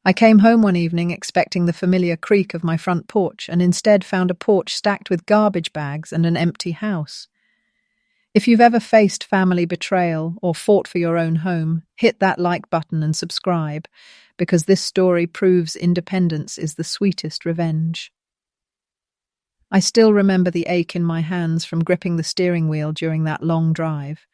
I came home one evening expecting the familiar creak of my front porch and instead found a porch stacked with garbage bags and an empty house. If you've ever faced family betrayal or fought for your own home, hit that like button and subscribe, because this story proves independence is the sweetest revenge. I still remember the ache in my hands from gripping the steering wheel during that long drive.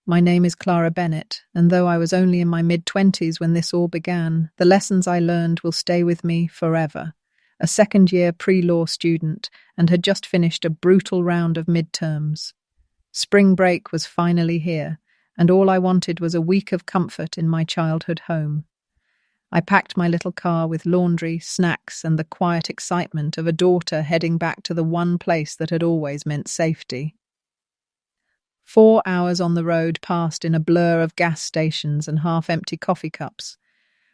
My name is Clara Bennett, and though I was only in my mid-20s when this all began, the lessons I learned will stay with me forever. A second-year pre-law student and had just finished a brutal round of midterms. Spring break was finally here, and all I wanted was a week of comfort in my childhood home. I packed my little car with laundry, snacks, and the quiet excitement of a daughter heading back to the one place that had always meant safety. 4 hours on the road passed in a blur of gas stations and half-empty coffee cups.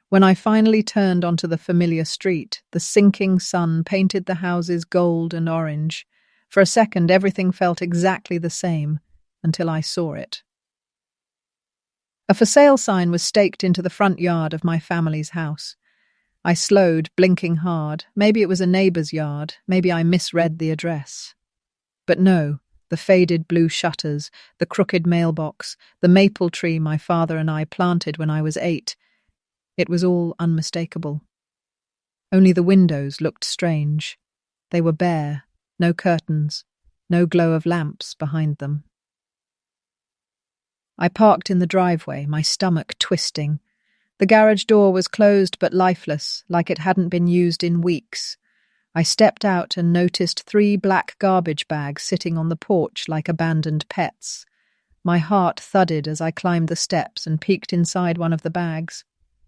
When I finally turned onto the familiar street, the sinking sun painted the houses gold and orange. For a second, everything felt exactly the same, until I saw it. A for sale sign was staked into the front yard of my family's house. I slowed, blinking hard. Maybe it was a neighbour's yard. Maybe I misread the address. But no. The faded blue shutters, the crooked mailbox, the maple tree my father and I planted when I was 8. It was all unmistakable. Only the windows looked strange. They were bare, no curtains, no glow of lamps behind them. I parked in the driveway, my stomach twisting. The garage door was closed but lifeless, like it hadn't been used in weeks. I stepped out and noticed 3 black garbage bags sitting on the porch like abandoned pets. My heart thudded as I climbed the steps and peeked inside one of the bags.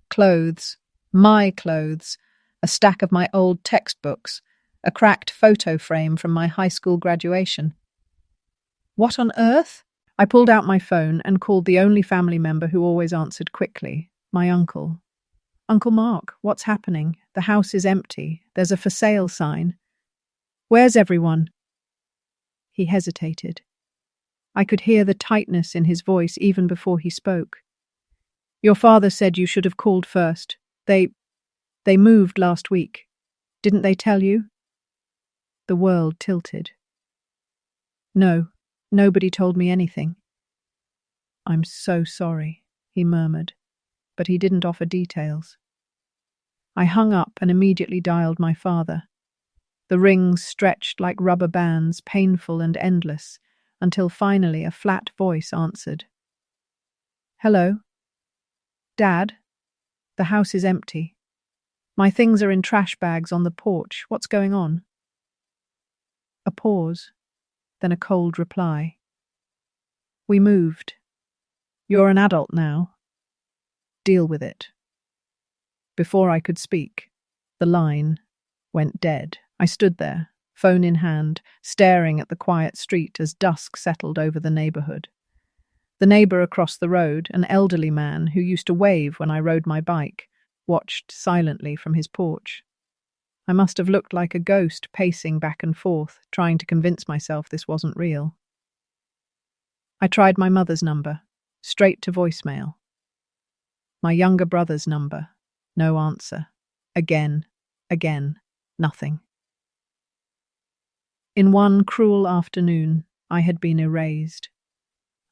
Clothes, my clothes, a stack of my old textbooks, a cracked photo frame from my high school graduation. What on earth? I pulled out my phone and called the only family member who always answered quickly, my uncle. Uncle Mark, what's happening? The house is empty. There's a for sale sign. Where's everyone? He hesitated. I could hear the tightness in his voice even before he spoke. Your father said you should have called first. They moved last week. Didn't they tell you? The world tilted. No, nobody told me anything. I'm so sorry, he murmured, but he didn't offer details. I hung up and immediately dialed my father. The rings stretched like rubber bands, painful and endless, until finally a flat voice answered. Hello? Dad? The house is empty. My things are in trash bags on the porch. What's going on? A pause, then a cold reply. We moved. You're an adult now. Deal with it. Before I could speak, the line went dead. I stood there, phone in hand, staring at the quiet street as dusk settled over the neighborhood. The neighbor across the road, an elderly man who used to wave when I rode my bike, watched silently from his porch. I must have looked like a ghost pacing back and forth, trying to convince myself this wasn't real. I tried my mother's number, straight to voicemail. My younger brother's number, no answer. Again, nothing. In one cruel afternoon, I had been erased.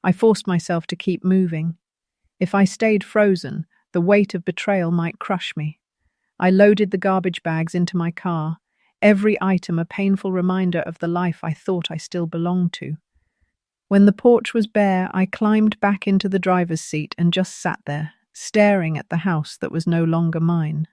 I forced myself to keep moving. If I stayed frozen, the weight of betrayal might crush me. I loaded the garbage bags into my car, every item a painful reminder of the life I thought I still belonged to. When the porch was bare, I climbed back into the driver's seat and just sat there, staring at the house that was no longer mine.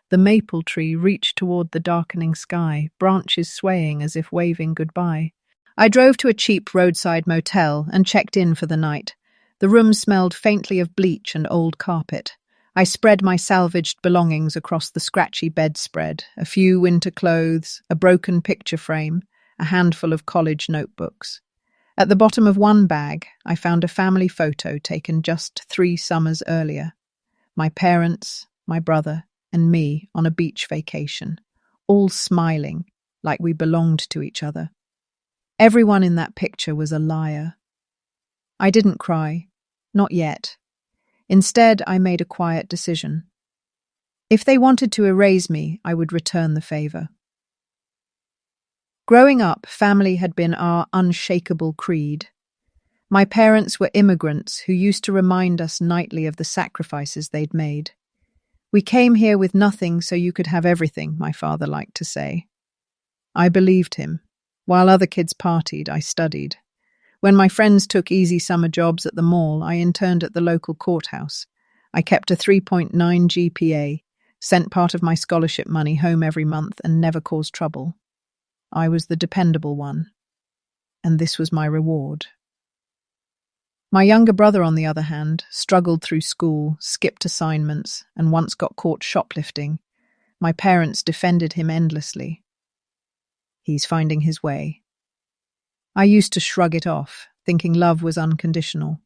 The maple tree reached toward the darkening sky, branches swaying as if waving goodbye. I drove to a cheap roadside motel and checked in for the night. The room smelled faintly of bleach and old carpet. I spread my salvaged belongings across the scratchy bedspread, a few winter clothes, a broken picture frame, a handful of college notebooks. At the bottom of one bag, I found a family photo taken just 3 summers earlier. My parents, my brother, and me on a beach vacation, all smiling like we belonged to each other. Everyone in that picture was a liar. I didn't cry, not yet. Instead, I made a quiet decision. If they wanted to erase me, I would return the favor. Growing up, family had been our unshakable creed. My parents were immigrants who used to remind us nightly of the sacrifices they'd made. We came here with nothing so you could have everything, my father liked to say. I believed him. While other kids partied, I studied. When my friends took easy summer jobs at the mall, I interned at the local courthouse. I kept a 3.9 GPA, sent part of my scholarship money home every month, and never caused trouble. I was the dependable one, and this was my reward. My younger brother, on the other hand, struggled through school, skipped assignments, and once got caught shoplifting. My parents defended him endlessly. He's finding his way. I used to shrug it off, thinking love was unconditional.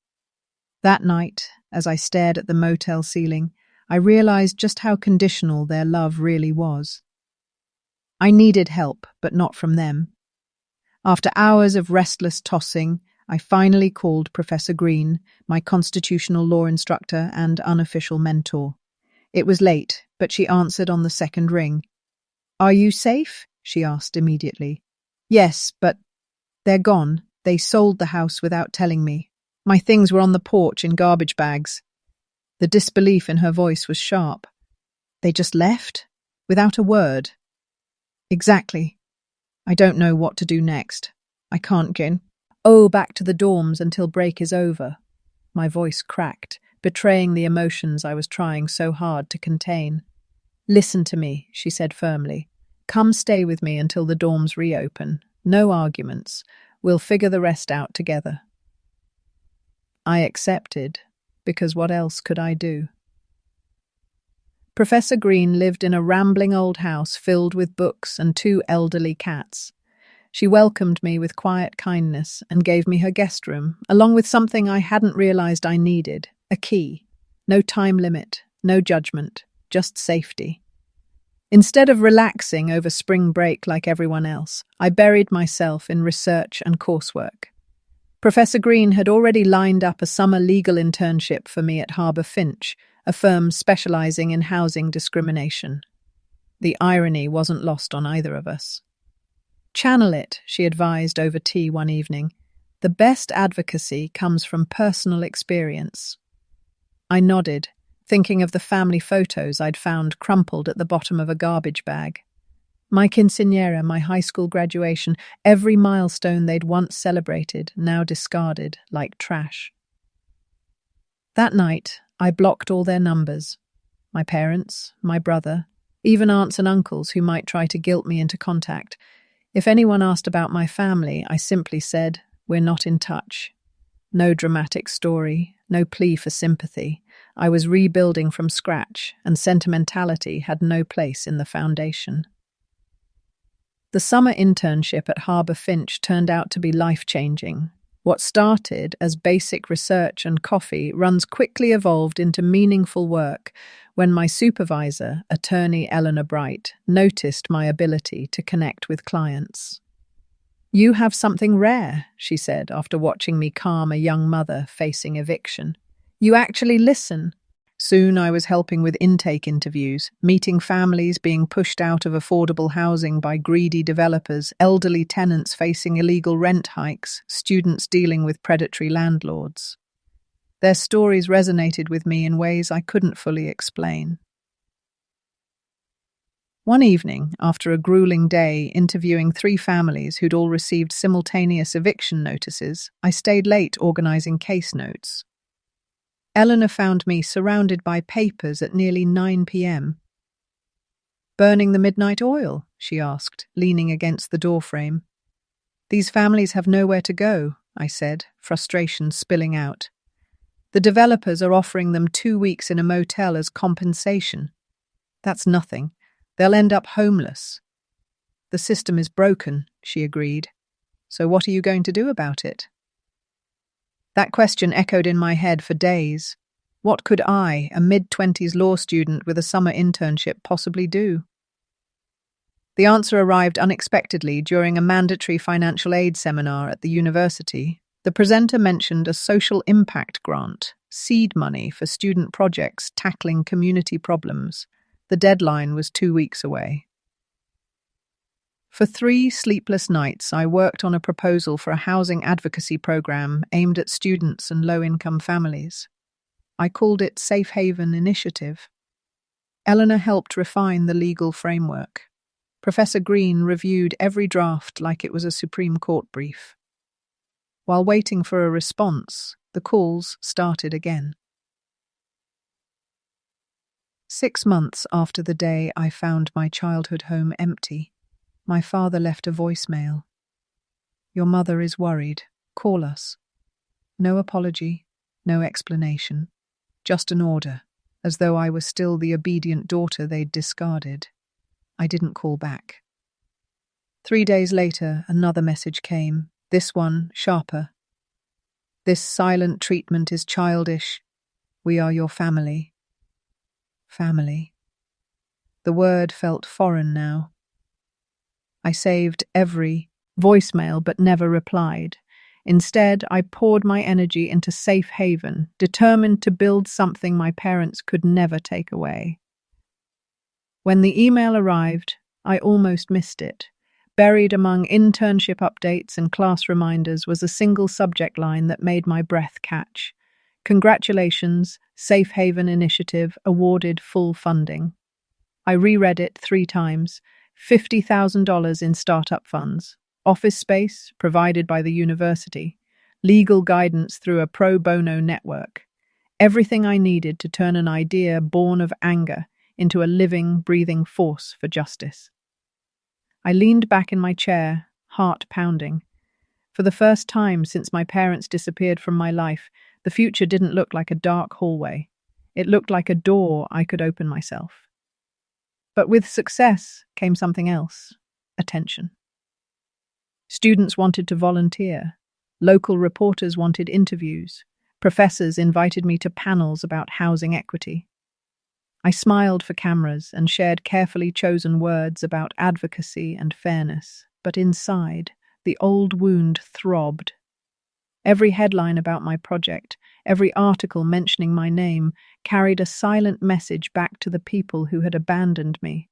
That night, as I stared at the motel ceiling, I realized just how conditional their love really was. I needed help, but not from them. After hours of restless tossing, I finally called Professor Green, my constitutional law instructor and unofficial mentor. It was late, but she answered on the second ring. "Are you safe?" she asked immediately. "Yes, but they're gone. They sold the house without telling me. My things were on the porch in garbage bags." The disbelief in her voice was sharp. "They just left? Without a word?" "Exactly. I don't know what to do next. I can't go back to the dorms until break is over." My voice cracked, betraying the emotions I was trying so hard to contain. "Listen to me," she said firmly. "Come stay with me until the dorms reopen. No arguments. We'll figure the rest out together." I accepted, because what else could I do? Professor Green lived in a rambling old house filled with books and 2 elderly cats. She welcomed me with quiet kindness and gave me her guest room, along with something I hadn't realized I needed, a key. No time limit, no judgment, just safety. Instead of relaxing over spring break like everyone else, I buried myself in research and coursework. Professor Green had already lined up a summer legal internship for me at Harbour Finch, a firm specializing in housing discrimination. The irony wasn't lost on either of us. "Channel it," she advised over tea one evening. "The best advocacy comes from personal experience." I nodded, thinking of the family photos I'd found crumpled at the bottom of a garbage bag. My quinceañera, my high school graduation, every milestone they'd once celebrated, now discarded like trash. That night, I blocked all their numbers. My parents, my brother, even aunts and uncles who might try to guilt me into contact. If anyone asked about my family, I simply said, "We're not in touch." No dramatic story, no plea for sympathy. I was rebuilding from scratch, and sentimentality had no place in the foundation. The summer internship at Harbour Finch turned out to be life-changing. What started as basic research and coffee runs quickly evolved into meaningful work when my supervisor, attorney Eleanor Bright, noticed my ability to connect with clients. "You have something rare," she said after watching me calm a young mother facing eviction. "You actually listen." Soon I was helping with intake interviews, meeting families being pushed out of affordable housing by greedy developers, elderly tenants facing illegal rent hikes, students dealing with predatory landlords. Their stories resonated with me in ways I couldn't fully explain. One evening, after a grueling day interviewing 3 families who'd all received simultaneous eviction notices, I stayed late organizing case notes. Eleanor found me surrounded by papers at nearly 9 p.m. "Burning the midnight oil?" she asked, leaning against the doorframe. "These families have nowhere to go," I said, frustration spilling out. "The developers are offering them 2 weeks in a motel as compensation. That's nothing. They'll end up homeless." "The system is broken," she agreed. "So what are you going to do about it?" That question echoed in my head for days. What could I, a mid-20s law student with a summer internship, possibly do? The answer arrived unexpectedly during a mandatory financial aid seminar at the university. The presenter mentioned a social impact grant, seed money for student projects tackling community problems. The deadline was 2 weeks away. For 3 sleepless nights, I worked on a proposal for a housing advocacy program aimed at students and low-income families. I called it Safe Haven Initiative. Eleanor helped refine the legal framework. Professor Green reviewed every draft like it was a Supreme Court brief. While waiting for a response, the calls started again. 6 months after the day I found my childhood home empty, my father left a voicemail. "Your mother is worried. Call us." No apology, no explanation, just an order, as though I was still the obedient daughter they'd discarded. I didn't call back. 3 days later, another message came, this one sharper. "This silent treatment is childish. We are your family." Family. The word felt foreign now. I saved every voicemail but never replied. Instead, I poured my energy into Safe Haven, determined to build something my parents could never take away. When the email arrived, I almost missed it. Buried among internship updates and class reminders was a single subject line that made my breath catch. "Congratulations, Safe Haven Initiative awarded full funding." I reread it 3 times. $50,000 in startup funds, office space provided by the university, legal guidance through a pro bono network. Everything I needed to turn an idea born of anger into a living, breathing force for justice. I leaned back in my chair, heart pounding. For the first time since my parents disappeared from my life, the future didn't look like a dark hallway. It looked like a door I could open myself. But with success came something else: attention. Students wanted to volunteer. Local reporters wanted interviews. Professors invited me to panels about housing equity. I smiled for cameras and shared carefully chosen words about advocacy and fairness, but inside, the old wound throbbed. Every headline about my project, every article mentioning my name, carried a silent message back to the people who had abandoned me.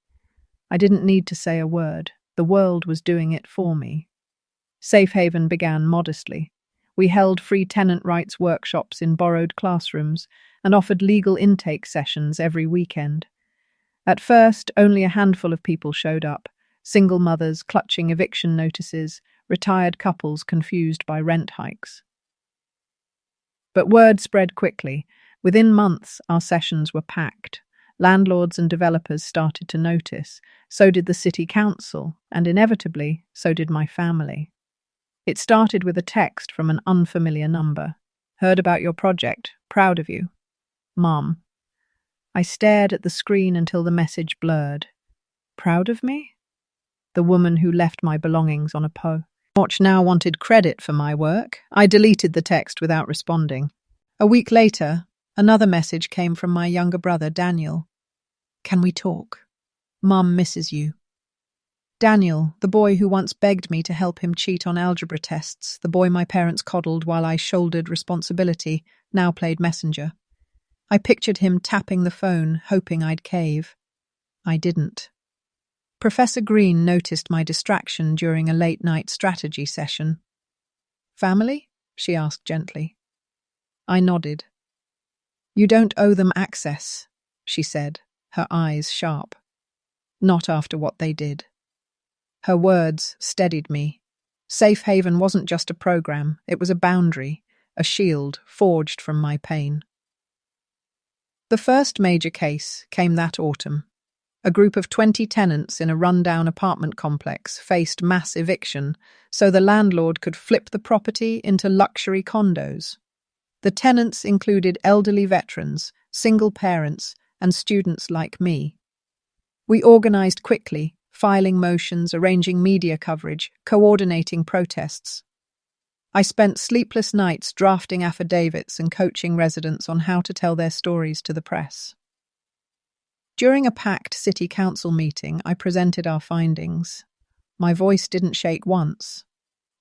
I didn't need to say a word. The world was doing it for me. Safe Haven began modestly. We held free tenant rights workshops in borrowed classrooms and offered legal intake sessions every weekend. At first, only a handful of people showed up: single mothers clutching eviction notices, retired couples confused by rent hikes. But word spread quickly. Within months, our sessions were packed. Landlords and developers started to notice. So did the city council, and inevitably, so did my family. It started with a text from an unfamiliar number. "Heard about your project. Proud of you. Mom." I stared at the screen until the message blurred. Proud of me? The woman who left my belongings on a porch now wanted credit for my work. I deleted the text without responding. A week later, another message came from my younger brother, Daniel. "Can we talk? Mum misses you." Daniel, the boy who once begged me to help him cheat on algebra tests, the boy my parents coddled while I shouldered responsibility, now played messenger. I pictured him tapping the phone, hoping I'd cave. I didn't. Professor Green noticed my distraction during a late-night strategy session. "Family?" she asked gently. I nodded. "You don't owe them access," she said, her eyes sharp. "Not after what they did." Her words steadied me. Safe Haven wasn't just a program, it was a boundary, a shield forged from my pain. The first major case came that autumn. A group of 20 tenants in a rundown apartment complex faced mass eviction, so the landlord could flip the property into luxury condos. The tenants included elderly veterans, single parents, and students like me. We organized quickly, filing motions, arranging media coverage, coordinating protests. I spent sleepless nights drafting affidavits and coaching residents on how to tell their stories to the press. During a packed city council meeting, I presented our findings. My voice didn't shake once.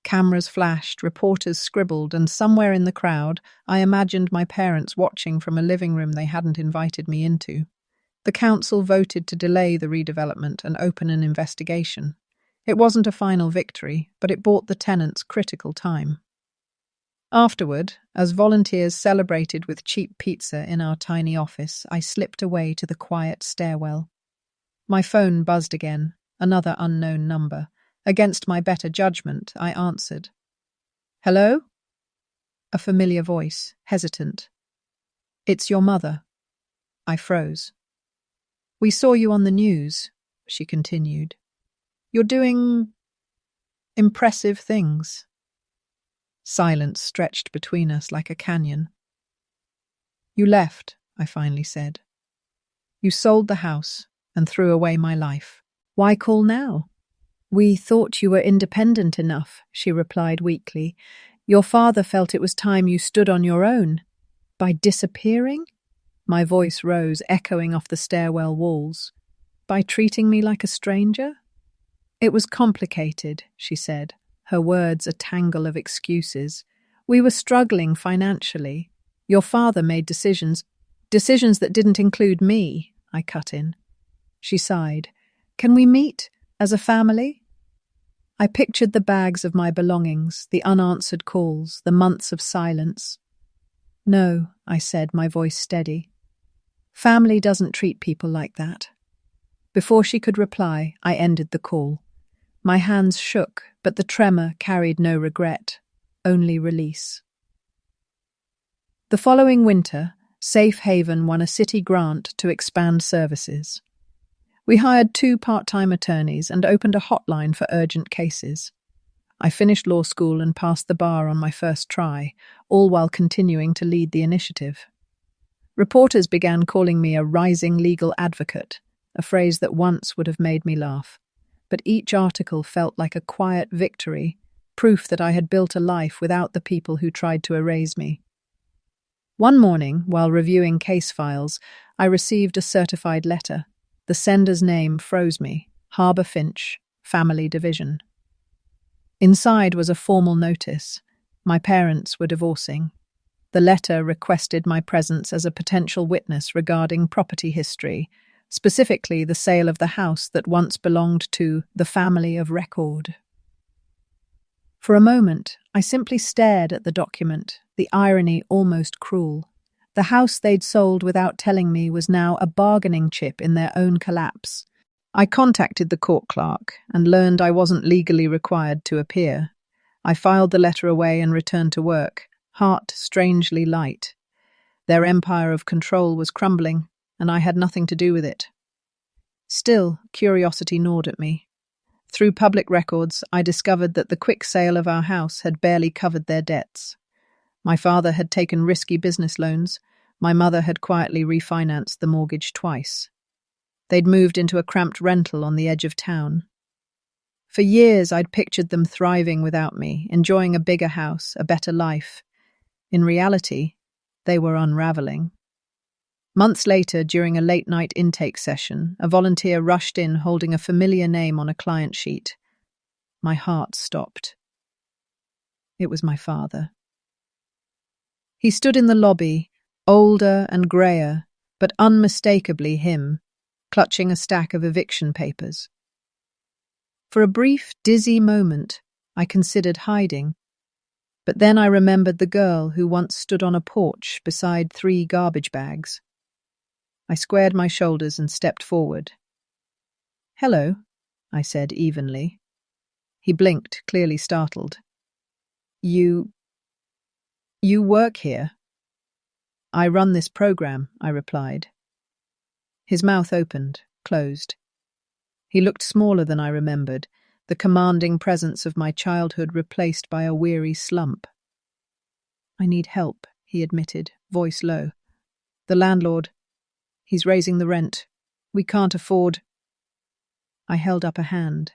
Cameras flashed, reporters scribbled, and somewhere in the crowd, I imagined my parents watching from a living room they hadn't invited me into. The council voted to delay the redevelopment and open an investigation. It wasn't a final victory, but it bought the tenants critical time. Afterward, as volunteers celebrated with cheap pizza in our tiny office, I slipped away to the quiet stairwell. My phone buzzed again, another unknown number. Against my better judgment, I answered. "Hello?" A familiar voice, hesitant. "It's your mother." I froze. "We saw you on the news," she continued. "You're doing impressive things." Silence stretched between us like a canyon. "You left," I finally said. "You sold the house and threw away my life. Why call now?" "We thought you were independent enough," she replied weakly. "Your father felt it was time you stood on your own. By disappearing?" My voice rose, echoing off the stairwell walls. "By treating me like a stranger?" "It was complicated," she said, her words a tangle of excuses. "We were struggling financially. Your father made decisions that didn't include me," I cut in. She sighed. "Can we meet as a family?" I pictured the bags of my belongings, the unanswered calls, the months of silence. "No," I said, my voice steady. "Family doesn't treat people like that." Before she could reply, I ended the call. My hands shook, but the tremor carried no regret, only release. The following winter, Safe Haven won a city grant to expand services. We hired 2 part-time attorneys and opened a hotline for urgent cases. I finished law school and passed the bar on my first try, all while continuing to lead the initiative. Reporters began calling me a rising legal advocate, a phrase that once would have made me laugh. But each article felt like a quiet victory, proof that I had built a life without the people who tried to erase me. One morning, while reviewing case files, I received a certified letter. The sender's name froze me. Harbour Finch, Family Division. Inside was a formal notice. My parents were divorcing. The letter requested my presence as a potential witness regarding property history, specifically the sale of the house that once belonged to the family of record. For a moment, I simply stared at the document, the irony almost cruel. The house they'd sold without telling me was now a bargaining chip in their own collapse. I contacted the court clerk and learned I wasn't legally required to appear. I filed the letter away and returned to work, heart strangely light. Their empire of control was crumbling, and I had nothing to do with it. Still, curiosity gnawed at me. Through public records, I discovered that the quick sale of our house had barely covered their debts. My father had taken risky business loans. My mother had quietly refinanced the mortgage twice. They'd moved into a cramped rental on the edge of town. For years, I'd pictured them thriving without me, enjoying a bigger house, a better life. In reality, they were unraveling. Months later, during a late-night intake session, a volunteer rushed in holding a familiar name on a client sheet. My heart stopped. It was my father. He stood in the lobby, older and greyer, but unmistakably him, clutching a stack of eviction papers. For a brief, dizzy moment, I considered hiding. But then I remembered the girl who once stood on a porch beside 3 garbage bags. I squared my shoulders and stepped forward. "Hello," I said evenly. He blinked, clearly startled. You work here?" "I run this program," I replied. His mouth opened, closed. He looked smaller than I remembered, the commanding presence of my childhood replaced by a weary slump. "I need help," he admitted, voice low. "The landlord, he's raising the rent. We can't afford—" I held up a hand.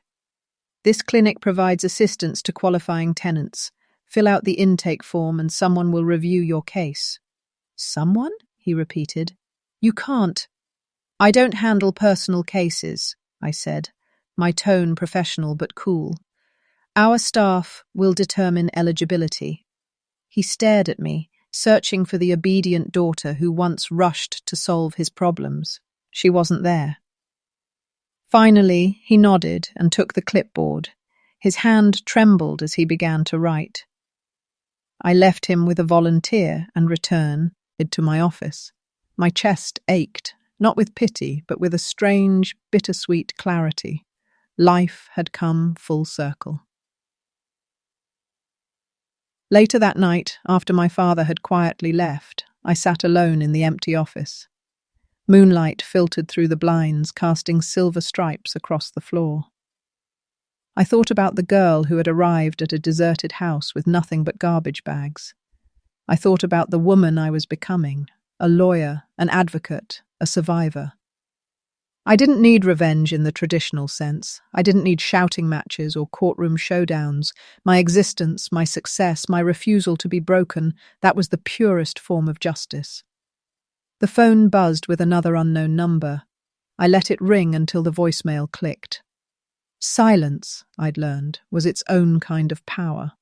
"This clinic provides assistance to qualifying tenants. Fill out the intake form and someone will review your case." "Someone?" he repeated. "You can't." "I don't handle personal cases," I said, my tone professional but cool. "Our staff will determine eligibility." He stared at me, searching for the obedient daughter who once rushed to solve his problems. She wasn't there. Finally, he nodded and took the clipboard. His hand trembled as he began to write. I left him with a volunteer and returned to my office. My chest ached, not with pity, but with a strange, bittersweet clarity. Life had come full circle. Later that night, after my father had quietly left, I sat alone in the empty office. Moonlight filtered through the blinds, casting silver stripes across the floor. I thought about the girl who had arrived at a deserted house with nothing but garbage bags. I thought about the woman I was becoming, a lawyer, an advocate, a survivor. I didn't need revenge in the traditional sense. I didn't need shouting matches or courtroom showdowns. My existence, my success, my refusal to be broken, that was the purest form of justice. The phone buzzed with another unknown number. I let it ring until the voicemail clicked. Silence, I'd learned, was its own kind of power.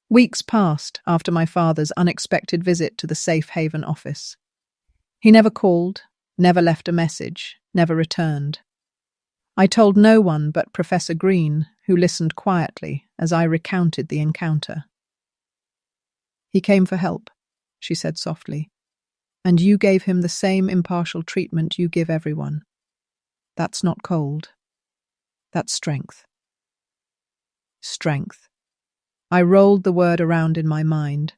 Weeks passed after my father's unexpected visit to the Safe Haven office. He never called, never left a message, never returned. I told no one but Professor Green, who listened quietly as I recounted the encounter. He came for help, she said softly, and you gave him the same impartial treatment you give everyone. That's not cold. That's strength. Strength. I rolled the word around in my mind.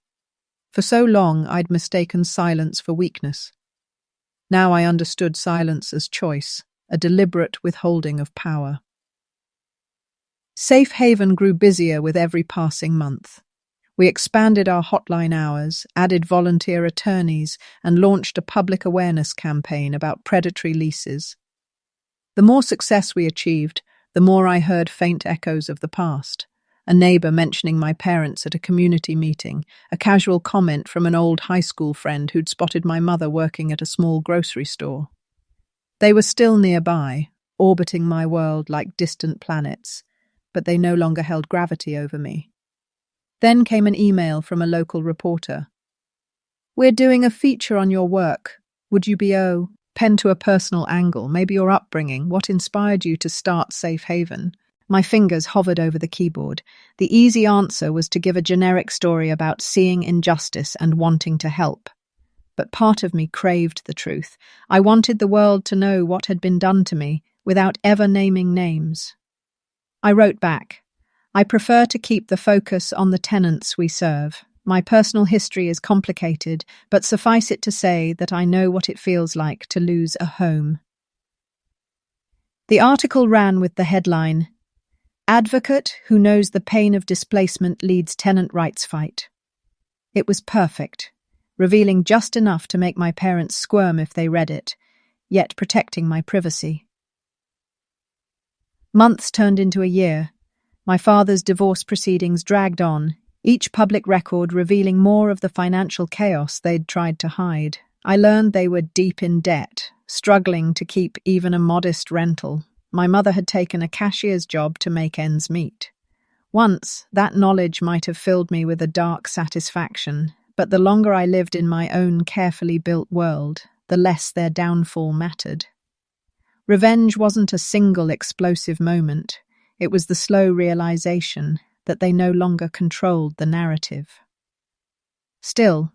For so long, I'd mistaken silence for weakness. Now I understood silence as choice, a deliberate withholding of power. Safe Haven grew busier with every passing month. We expanded our hotline hours, added volunteer attorneys, and launched a public awareness campaign about predatory leases. The more success we achieved, the more I heard faint echoes of the past. A neighbor mentioning my parents at a community meeting, a casual comment from an old high school friend who'd spotted my mother working at a small grocery store. They were still nearby, orbiting my world like distant planets, but they no longer held gravity over me. Then came an email from a local reporter. We're doing a feature on your work. Would you be pen to a personal angle, maybe your upbringing, what inspired you to start Safe Haven? My fingers hovered over the keyboard. The easy answer was to give a generic story about seeing injustice and wanting to help. But part of me craved the truth. I wanted the world to know what had been done to me without ever naming names. I wrote back, I prefer to keep the focus on the tenants we serve. My personal history is complicated, but suffice it to say that I know what it feels like to lose a home. The article ran with the headline, Advocate who knows the pain of displacement leads tenant rights fight. It was perfect, revealing just enough to make my parents squirm if they read it, yet protecting my privacy. Months turned into a year. My father's divorce proceedings dragged on, each public record revealing more of the financial chaos they'd tried to hide. I learned they were deep in debt, struggling to keep even a modest rental. My mother had taken a cashier's job to make ends meet. Once, that knowledge might have filled me with a dark satisfaction, but the longer I lived in my own carefully built world, the less their downfall mattered. Revenge wasn't a single explosive moment. It was the slow realization that they no longer controlled the narrative. Still,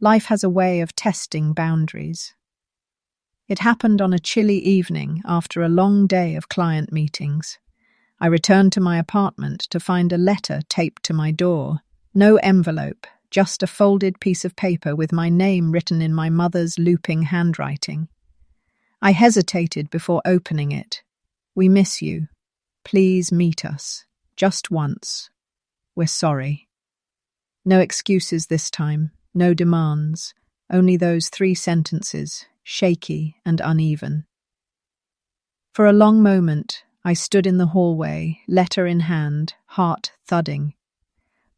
life has a way of testing boundaries. It happened on a chilly evening after a long day of client meetings. I returned to my apartment to find a letter taped to my door. No envelope, just a folded piece of paper with my name written in my mother's looping handwriting. I hesitated before opening it. We miss you. Please meet us. Just once. We're sorry. No excuses this time, no demands, only those 3 sentences, shaky and uneven. For a long moment, I stood in the hallway, letter in hand, heart thudding.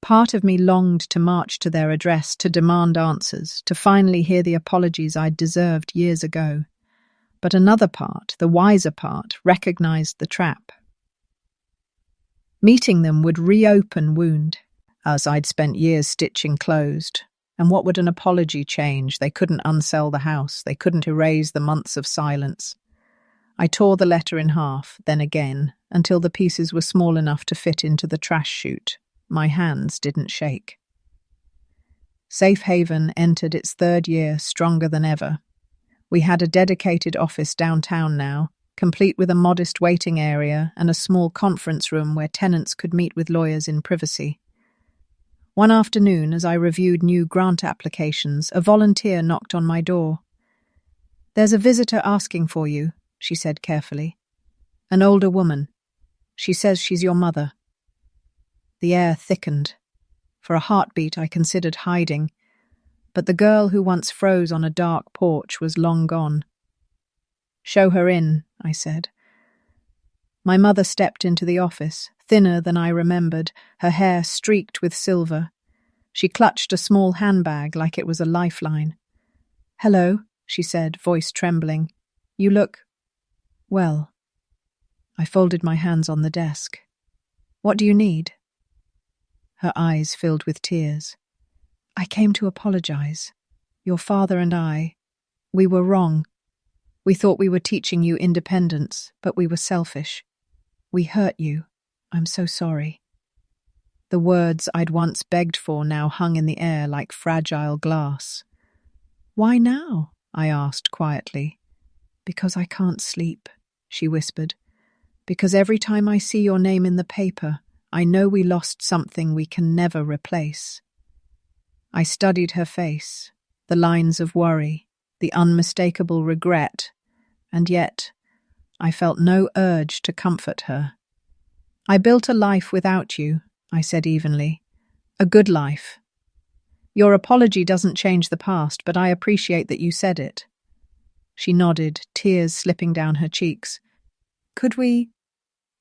Part of me longed to march to their address, to demand answers, to finally hear the apologies I'd deserved years ago. But another part, the wiser part, recognized the trap. Meeting them would reopen wound, as I'd spent years stitching closed. And what would an apology change? They couldn't unsell the house. They couldn't erase the months of silence. I tore the letter in half, then again, until the pieces were small enough to fit into the trash chute. My hands didn't shake. Safe Haven entered its third year stronger than ever. We had a dedicated office downtown now, complete with a modest waiting area and a small conference room where tenants could meet with lawyers in privacy. One afternoon, as I reviewed new grant applications, a volunteer knocked on my door. "There's a visitor asking for you," she said carefully. "An older woman. She says she's your mother." The air thickened. For a heartbeat, I considered hiding, but the girl who once froze on a dark porch was long gone. "Show her in," I said. My mother stepped into the office, thinner than I remembered, her hair streaked with silver. She clutched a small handbag like it was a lifeline. "Hello," she said, voice trembling. "You look... well." I folded my hands on the desk. "What do you need?" Her eyes filled with tears. "I came to apologize. Your father and we were wrong. We thought we were teaching you independence, but we were selfish. We hurt you. I'm so sorry." The words I'd once begged for now hung in the air like fragile glass. "Why now?" I asked quietly. "Because I can't sleep," she whispered. "Because every time I see your name in the paper, I know we lost something we can never replace." I studied her face, the lines of worry, the unmistakable regret, and yet I felt no urge to comfort her. "I built a life without you," I said evenly. "A good life. Your apology doesn't change the past, but I appreciate that you said it." She nodded, tears slipping down her cheeks. "Could we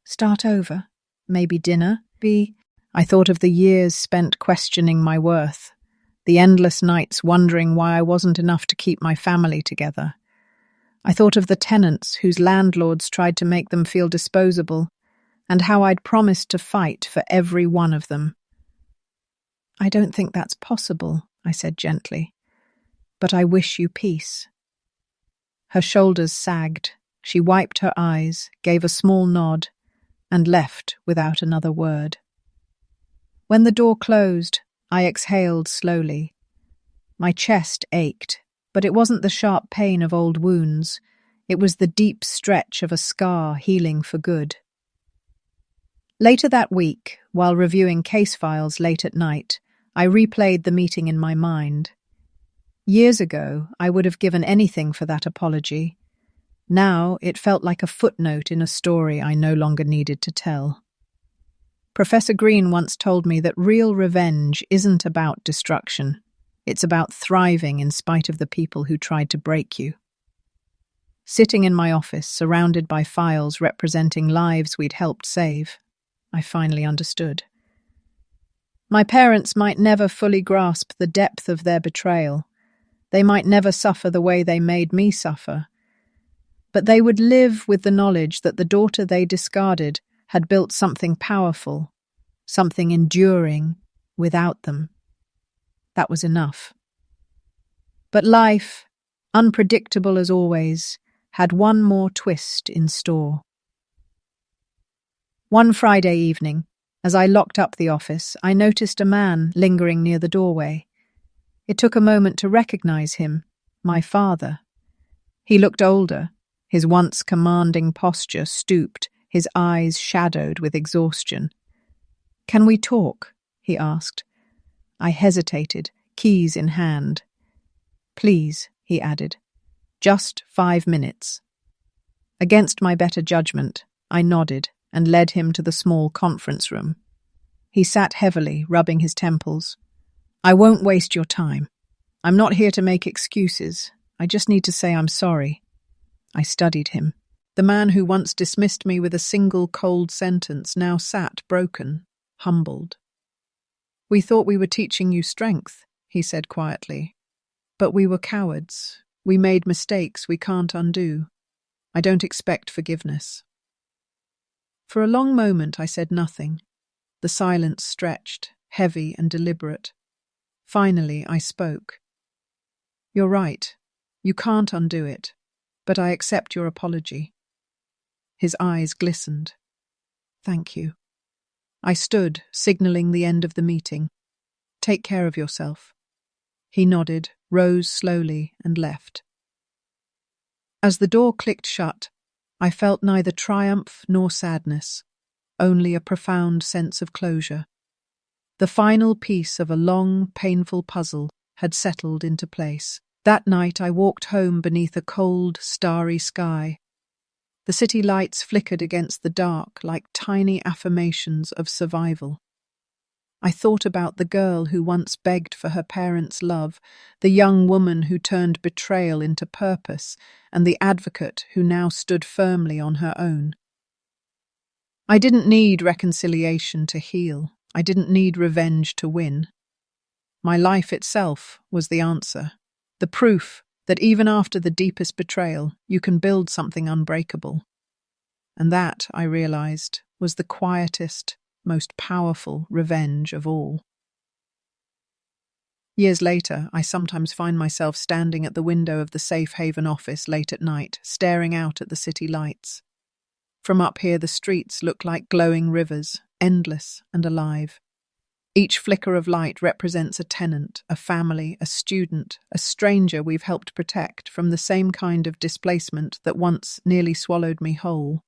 start over? Maybe dinner? I thought of the years spent questioning my worth, the endless nights wondering why I wasn't enough to keep my family together. I thought of the tenants whose landlords tried to make them feel disposable, and how I'd promised to fight for every one of them. "I don't think that's possible," I said gently, "but I wish you peace." Her shoulders sagged. She wiped her eyes, gave a small nod, and left without another word. When the door closed, I exhaled slowly. My chest ached, but it wasn't the sharp pain of old wounds. It was the deep stretch of a scar healing for good. Later that week, while reviewing case files late at night, I replayed the meeting in my mind. Years ago, I would have given anything for that apology. Now, it felt like a footnote in a story I no longer needed to tell. Professor Green once told me that real revenge isn't about destruction. It's about thriving in spite of the people who tried to break you. Sitting in my office, surrounded by files representing lives we'd helped save, I finally understood. My parents might never fully grasp the depth of their betrayal. They might never suffer the way they made me suffer. But they would live with the knowledge that the daughter they discarded had built something powerful, something enduring, without them. That was enough. But life, unpredictable as always, had one more twist in store. One Friday evening, as I locked up the office, I noticed a man lingering near the doorway. It took a moment to recognize him, my father. He looked older, his once commanding posture stooped, his eyes shadowed with exhaustion. "Can we talk?" he asked. I hesitated, keys in hand. "Please," he added. "Just 5 minutes." Against my better judgment, I nodded and led him to the small conference room. He sat heavily, rubbing his temples. "I won't waste your time. I'm not here to make excuses. I just need to say I'm sorry." I studied him. The man who once dismissed me with a single cold sentence now sat broken, humbled. "We thought we were teaching you strength," he said quietly. "But we were cowards. We made mistakes we can't undo. I don't expect forgiveness." For a long moment I said nothing. The silence stretched, heavy and deliberate. Finally, I spoke. You're right. You can't undo it, but I accept your apology. His eyes glistened. Thank you. I stood, signaling the end of the meeting. Take care of yourself. He nodded, rose slowly, and left. As the door clicked shut, I felt neither triumph nor sadness, only a profound sense of closure. The final piece of a long, painful puzzle had settled into place. That night I walked home beneath a cold, starry sky. The city lights flickered against the dark like tiny affirmations of survival. I thought about the girl who once begged for her parents' love, the young woman who turned betrayal into purpose, and the advocate who now stood firmly on her own. I didn't need reconciliation to heal. I didn't need revenge to win. My life itself was the answer, the proof that even after the deepest betrayal, you can build something unbreakable. And that, I realized, was the quietest, most powerful revenge of all. Years later, I sometimes find myself standing at the window of the Safe Haven office late at night, staring out at the city lights. From up here, the streets look like glowing rivers, endless and alive. Each flicker of light represents a tenant, a family, a student, a stranger we've helped protect from the same kind of displacement that once nearly swallowed me whole.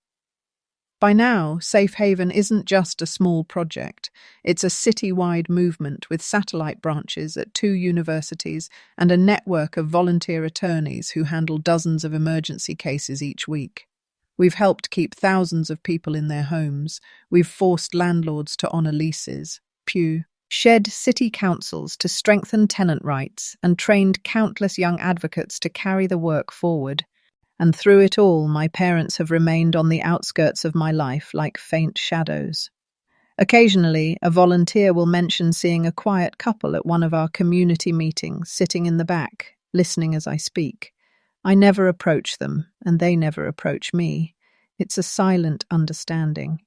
By now, Safe Haven isn't just a small project. It's a city-wide movement with satellite branches at 2 universities and a network of volunteer attorneys who handle dozens of emergency cases each week. We've helped keep thousands of people in their homes. We've forced landlords to honour leases, shed city councils to strengthen tenant rights, and trained countless young advocates to carry the work forward. And through it all, my parents have remained on the outskirts of my life like faint shadows. Occasionally, a volunteer will mention seeing a quiet couple at one of our community meetings, sitting in the back, listening as I speak. I never approach them, and they never approach me. It's a silent understanding.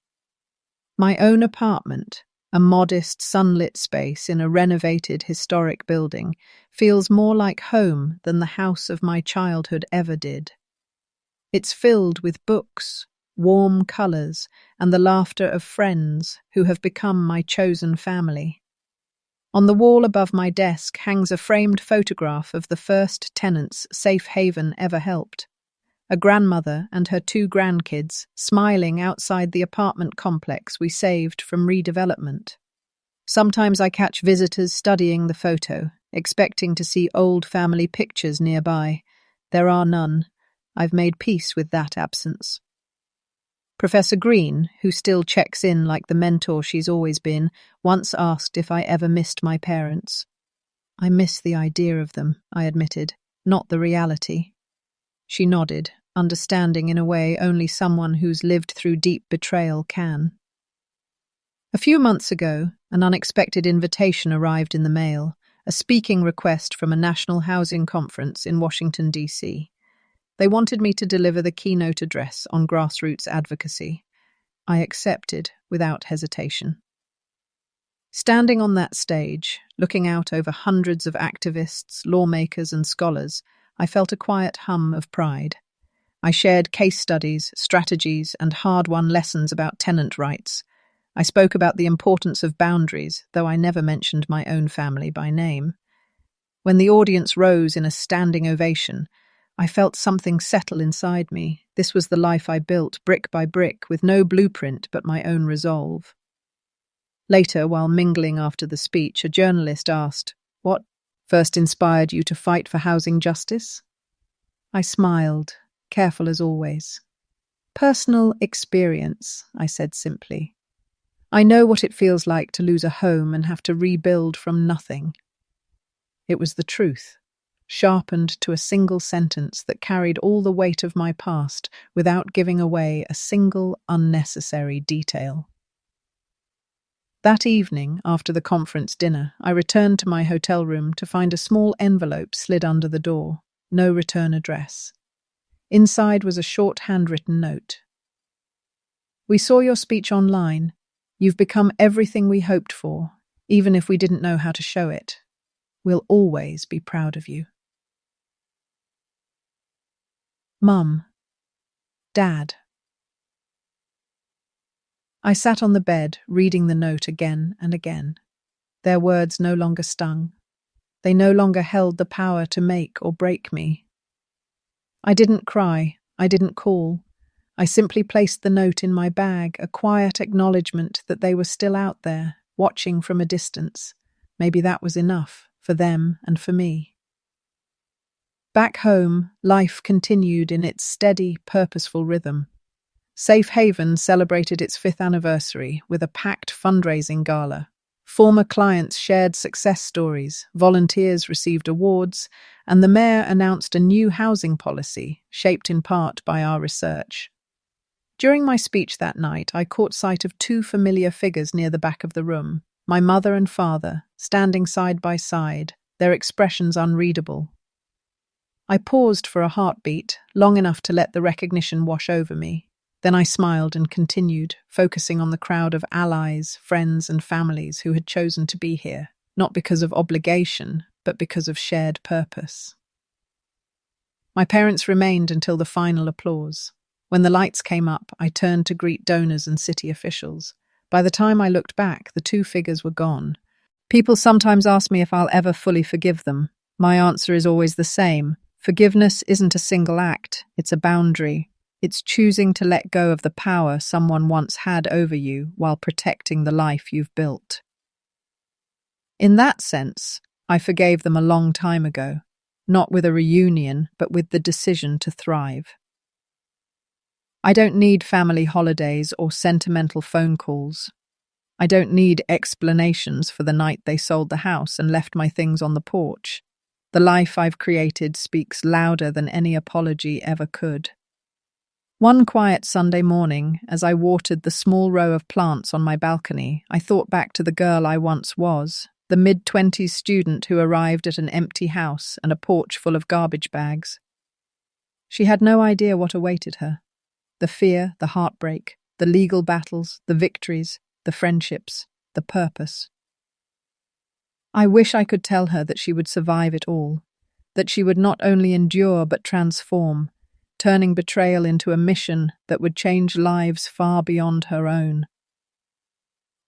My own apartment, a modest, sunlit space in a renovated historic building, feels more like home than the house of my childhood ever did. It's filled with books, warm colours, and the laughter of friends who have become my chosen family. On the wall above my desk hangs a framed photograph of the first tenants Safe Haven ever helped. A grandmother and her 2 grandkids smiling outside the apartment complex we saved from redevelopment. Sometimes I catch visitors studying the photo, expecting to see old family pictures nearby. There are none. I've made peace with that absence. Professor Green, who still checks in like the mentor she's always been, once asked if I ever missed my parents. I miss the idea of them, I admitted, not the reality. She nodded, understanding in a way only someone who's lived through deep betrayal can. A few months ago, an unexpected invitation arrived in the mail, a speaking request from a national housing conference in Washington, D.C. They wanted me to deliver the keynote address on grassroots advocacy. I accepted without hesitation. Standing on that stage, looking out over hundreds of activists, lawmakers, and scholars, I felt a quiet hum of pride. I shared case studies, strategies, and hard-won lessons about tenant rights. I spoke about the importance of boundaries, though I never mentioned my own family by name. When the audience rose in a standing ovation, I felt something settle inside me. This was the life I built, brick by brick, with no blueprint but my own resolve. Later, while mingling after the speech, a journalist asked, "What first inspired you to fight for housing justice?" I smiled, careful as always. "Personal experience," I said simply. "I know what it feels like to lose a home and have to rebuild from nothing." It was the truth, sharpened to a single sentence that carried all the weight of my past without giving away a single unnecessary detail. That evening, after the conference dinner, I returned to my hotel room to find a small envelope slid under the door, no return address. Inside was a short handwritten note. "We saw your speech online. You've become everything we hoped for, even if we didn't know how to show it. We'll always be proud of you. Mum. Dad. I sat on the bed, reading the note again and again. Their words no longer stung. They no longer held the power to make or break me. I didn't cry. I didn't call. I simply placed the note in my bag, a quiet acknowledgement that they were still out there, watching from a distance. Maybe that was enough, for them and for me. Back home, life continued in its steady, purposeful rhythm. Safe Haven celebrated its 5th anniversary with a packed fundraising gala. Former clients shared success stories, volunteers received awards, and the mayor announced a new housing policy, shaped in part by our research. During my speech that night, I caught sight of 2 familiar figures near the back of the room, my mother and father, standing side by side, their expressions unreadable. I paused for a heartbeat, long enough to let the recognition wash over me. Then I smiled and continued, focusing on the crowd of allies, friends, and families who had chosen to be here, not because of obligation, but because of shared purpose. My parents remained until the final applause. When the lights came up, I turned to greet donors and city officials. By the time I looked back, the 2 figures were gone. People sometimes ask me if I'll ever fully forgive them. My answer is always the same. Forgiveness isn't a single act, it's a boundary. It's choosing to let go of the power someone once had over you while protecting the life you've built. In that sense, I forgave them a long time ago, not with a reunion, but with the decision to thrive. I don't need family holidays or sentimental phone calls. I don't need explanations for the night they sold the house and left my things on the porch. The life I've created speaks louder than any apology ever could. One quiet Sunday morning, as I watered the small row of plants on my balcony, I thought back to the girl I once was, the mid-20s student who arrived at an empty house and a porch full of garbage bags. She had no idea what awaited her. The fear, the heartbreak, the legal battles, the victories, the friendships, the purpose. I wish I could tell her that she would survive it all, that she would not only endure but transform, turning betrayal into a mission that would change lives far beyond her own.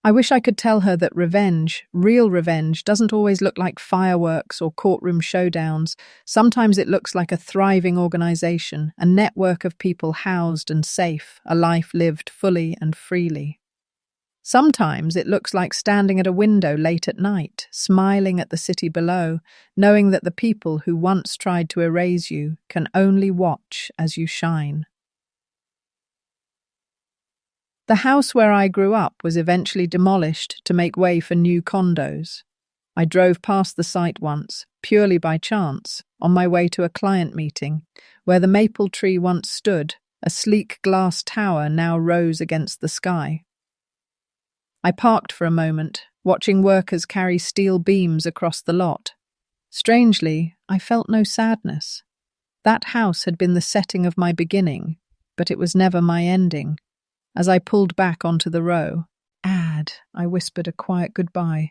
I wish I could tell her that revenge, real revenge, doesn't always look like fireworks or courtroom showdowns. Sometimes it looks like a thriving organization, a network of people housed and safe, a life lived fully and freely. Sometimes it looks like standing at a window late at night, smiling at the city below, knowing that the people who once tried to erase you can only watch as you shine. The house where I grew up was eventually demolished to make way for new condos. I drove past the site once, purely by chance, on my way to a client meeting, where the maple tree once stood, a sleek glass tower now rose against the sky. I parked for a moment, watching workers carry steel beams across the lot. Strangely, I felt no sadness. That house had been the setting of my beginning, but it was never my ending. As I pulled back onto the row, I whispered a quiet goodbye,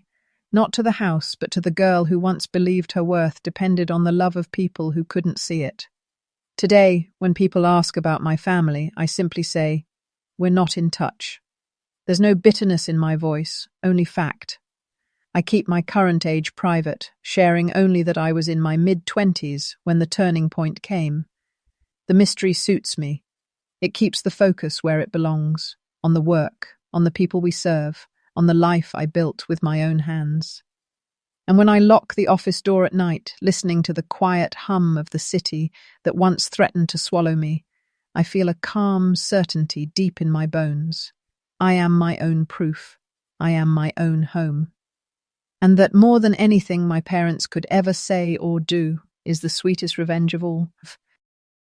not to the house, but to the girl who once believed her worth depended on the love of people who couldn't see it. Today, when people ask about my family, I simply say, we're not in touch. There's no bitterness in my voice, only fact. I keep my current age private, sharing only that I was in my mid-20s when the turning point came. The mystery suits me. It keeps the focus where it belongs, on the work, on the people we serve, on the life I built with my own hands. And when I lock the office door at night, listening to the quiet hum of the city that once threatened to swallow me, I feel a calm certainty deep in my bones. I am my own proof. I am my own home. And that more than anything my parents could ever say or do is the sweetest revenge of all.